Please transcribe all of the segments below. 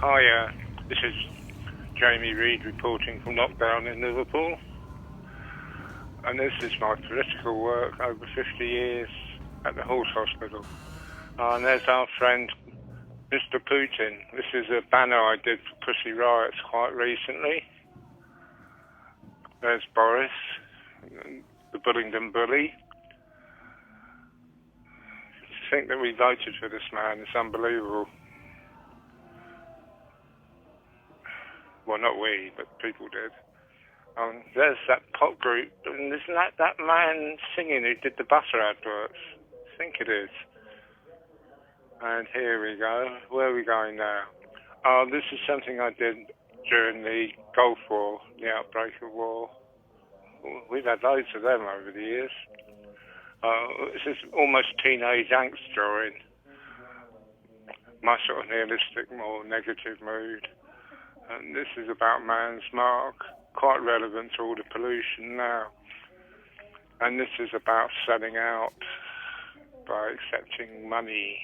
Hi, this is Jamie Reid reporting from lockdown in Liverpool. And this is my political work over 50 years at the Horse Hospital. And there's our friend, Mr. Putin. This is a banner I did for Pussy Riot quite recently. There's Boris, the Bullingdon bully. To think that we voted for this man is unbelievable. Well, not we, but people did. There's that pop group, and isn't that man singing who did the butter adverts? I think it is. And here we go. Where are we going now? This is something I did during the Gulf War, the outbreak of war. We've had loads of them over the years. This is almost teenage angst drawing. My sort of nihilistic, more negative mood. And this is about man's mark, quite relevant to all the pollution now. And this is about selling out by accepting money.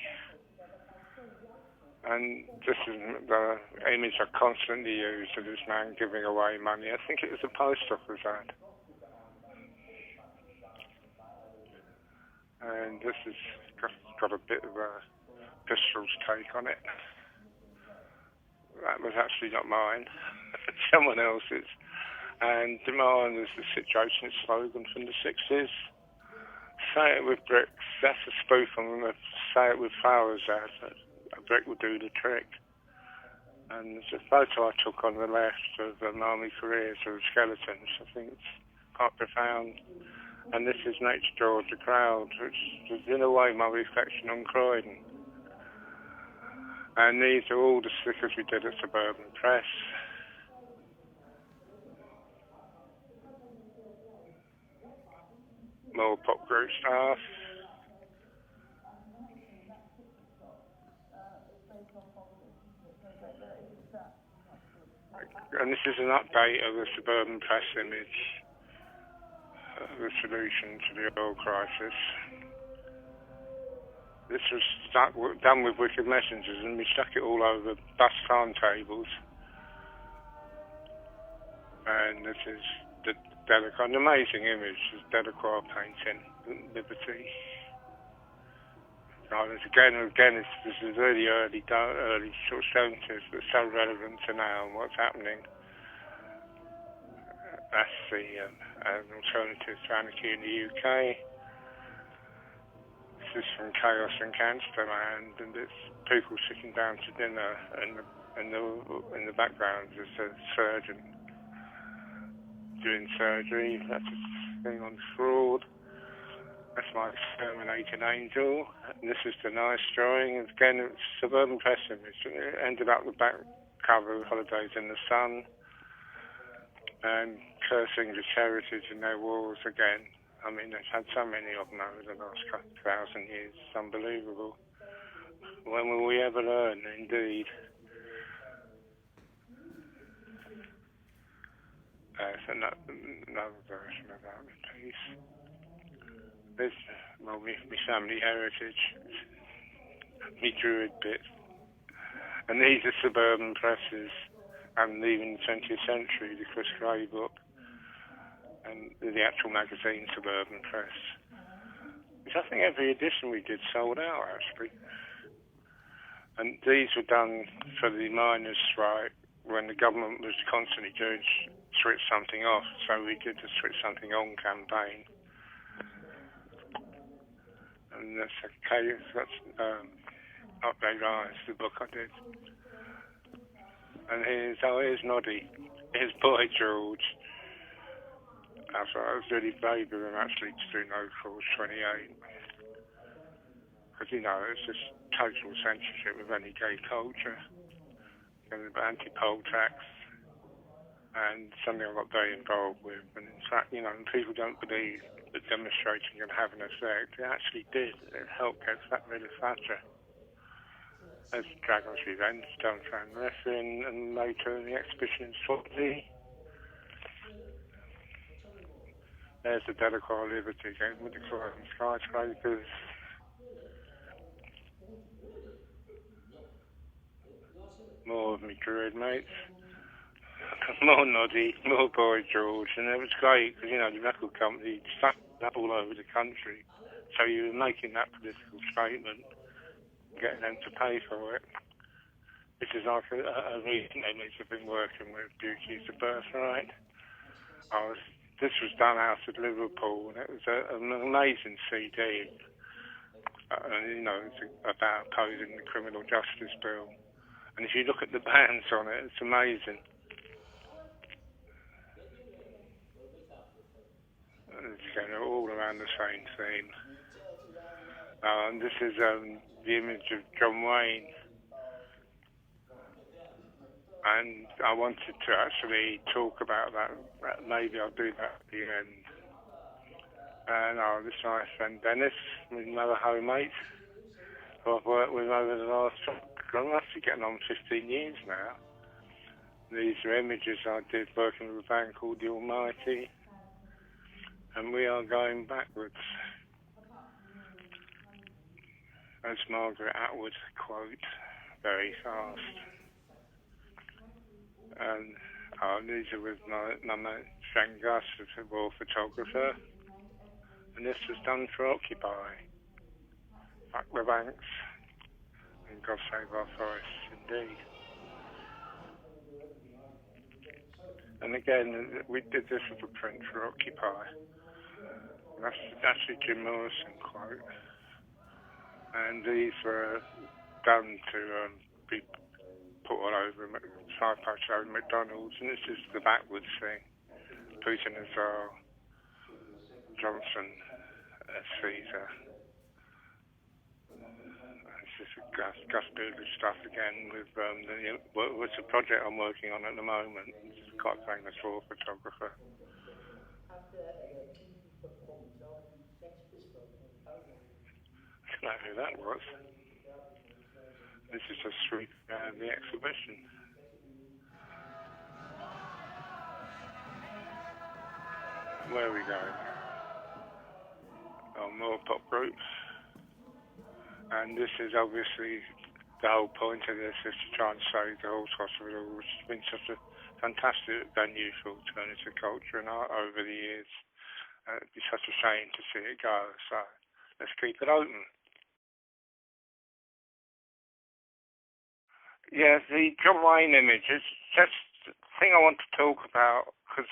And this is the image I constantly use of this man giving away money. I think it was a post office ad. And this has got a bit of a Pistols take on it. That was actually not mine, someone else's. And demand is the situation slogan from the 60s. Say it with bricks. That's a spoof on the say it with flowers ad. A brick will do the trick. And there's a photo I took on the left of army careers of skeletons. I think it's quite profound. And this is next door to crowd, which is in a way my reflection on Croydon. And these are all the stickers we did at Suburban Press. More pop group stuff. And this is an update of the Suburban Press image of the solution to the oil crisis. This was done with wicked messengers, and we stuck it all over bus timetables. And this is the Delacroix, an amazing image, this Delacroix painting, Liberty. Again, this is really early sort of 70s, but so relevant to now and what's happening. That's an alternative to anarchy in the UK. This is from Chaos in Cansterland, and it's people sitting down to dinner, and in the background there's a surgeon doing surgery. That's a thing on fraud. That's my exterminating angel. And this is the nice drawing. And again, it's Suburban Press image. It ended up the back cover of Holidays in the Sun, and cursing the heritage in their wars again. I mean, they've had so many of them over the last 1,000 years. It's unbelievable. When will we ever learn, indeed? There's another version of that piece. There's, well, my family heritage, my druid bits. And these are Suburban Presses, and even the 20th Century, the Chris Gray book, and the actual magazine Suburban Press. Which I think every edition we did sold out, actually. And these were done for the miners' strike when the government was constantly doing switch something off, so we did the switch something on campaign. And that's okay, that's Up They Rise, the book I did. And here's Noddy, here's Boy George. I was really brave of him actually to do No Cause 28. Because, you know, it's just total censorship of any gay culture. And anti-poll tax. And something I got very involved with. And in fact, you know, people don't believe that demonstrating can have an effect. It actually did. It helped get rid of Thatcher. There's Dragon's Revenge, done Fran Messing, and later in the exhibition in Swansea. There's the Delacroix Liberty again with the Croydon skyscrapers. more of my Druid mates, more Noddy, more Boy George, and it was great because, you know, the record company stuck that all over the country. So you were making that political statement, getting them to pay for it. This is like a recent image I've been working with, Beauty is the Birthright. This was done out at Liverpool, and it was an amazing CD. You know, it's about opposing the criminal justice bill. And if you look at the bands on it, it's amazing. It's going all around the same theme. And this is the image of John Wayne. And I wanted to actually talk about that. Maybe I'll do that at the end. And this is my friend Dennis, my another homemate, who I've worked with over the last, I must be getting on 15 years now. These are images I did working with a band called The Almighty. And we are going backwards. As Margaret Atwood quote, very fast. And these are with my mate Frank Gus, a war photographer. And this was done for Occupy. Back the banks. And God save our forests, indeed. And again, we did this as a print for Occupy. And that's actually Jim Morrison quote. And these were done to be put all over, 5 posts over McDonald's, and this is the backwards thing. Putin as well, Johnson as Caesar. This is Gus Doodley stuff again with what's a project I'm working on at the moment. It's quite famous war photographer. I don't know who that was. This is a sweep of the exhibition. Where are we going? Oh, more pop groups. And this is obviously the whole point of this is to try and save the Horse Hospital, which has been such a fantastic venue for alternative culture and art over the years. It'd be such a shame to see it go, so let's keep it open. Yeah, the John Wayne image is just the thing I want to talk about, because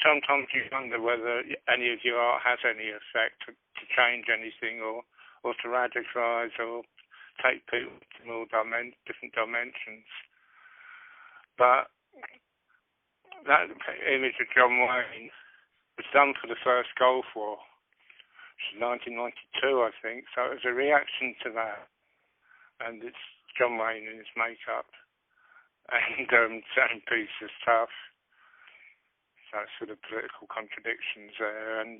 sometimes you wonder whether any of your art has any effect to change anything or to radicalise or take people to more different dimensions. But that image of John Wayne was done for the first Gulf War, which is 1992, I think, so it was a reaction to that. And it's John Wayne in his makeup, and same piece is tough. So sort of political contradictions there, and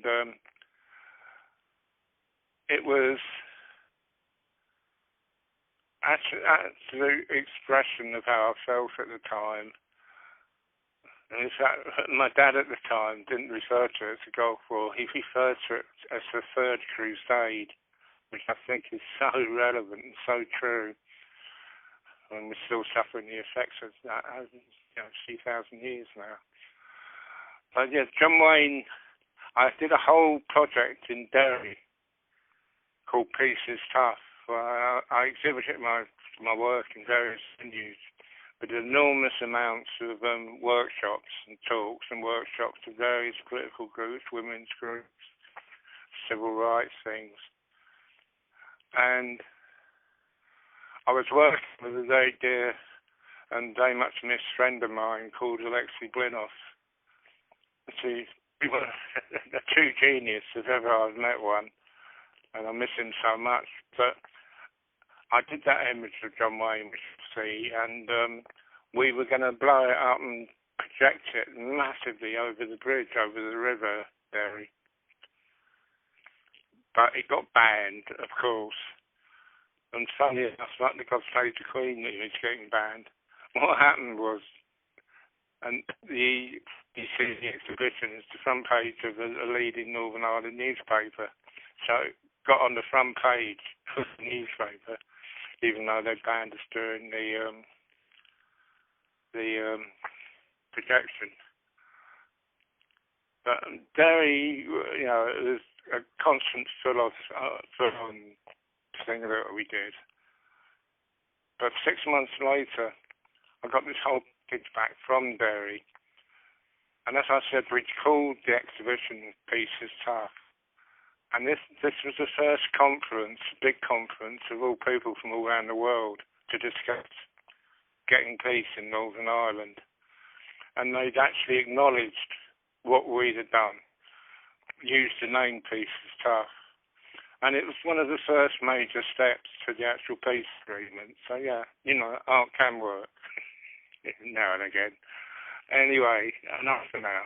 it was absolute expression of how I felt at the time. And in fact, my dad at the time didn't refer to it as a Gulf War. He referred to it as the Third Crusade, which I think is so relevant and so true. And we're still suffering the effects of that, 2,000 years now. But yes, John Wayne, I did a whole project in Derry called Peace is Tough, where I exhibited my work in various venues with enormous amounts of workshops and talks and workshops to various political groups, women's groups, civil rights things. And I was working with a very dear and very much missed friend of mine called Alexei Blinoff. We were a true genius if ever I've met one, and I miss him so much. But I did that image of John Wayne, which you see, and we were going to blow it up and project it massively over the bridge, over the river, Derry. But it got banned, of course. And funny enough, like the God Save the Queen image getting banned, what happened was, and you see the exhibition, it's the front page of a leading Northern Ireland newspaper. So it got on the front page of the newspaper, even though they banned us during the the projection. But Derry, you know, it was a constant full-on thing that we did. But 6 months later, I got this whole package back from Derry. And as I said, we'd called the exhibition Pieces Tough. And this was the first conference, big conference, of all people from all around the world to discuss getting peace in Northern Ireland. And they'd actually acknowledged what we'd have done, used the name Pieces Tough. And it was one of the first major steps to the actual peace agreement. So yeah, you know, art can work now and again. Anyway, enough for now.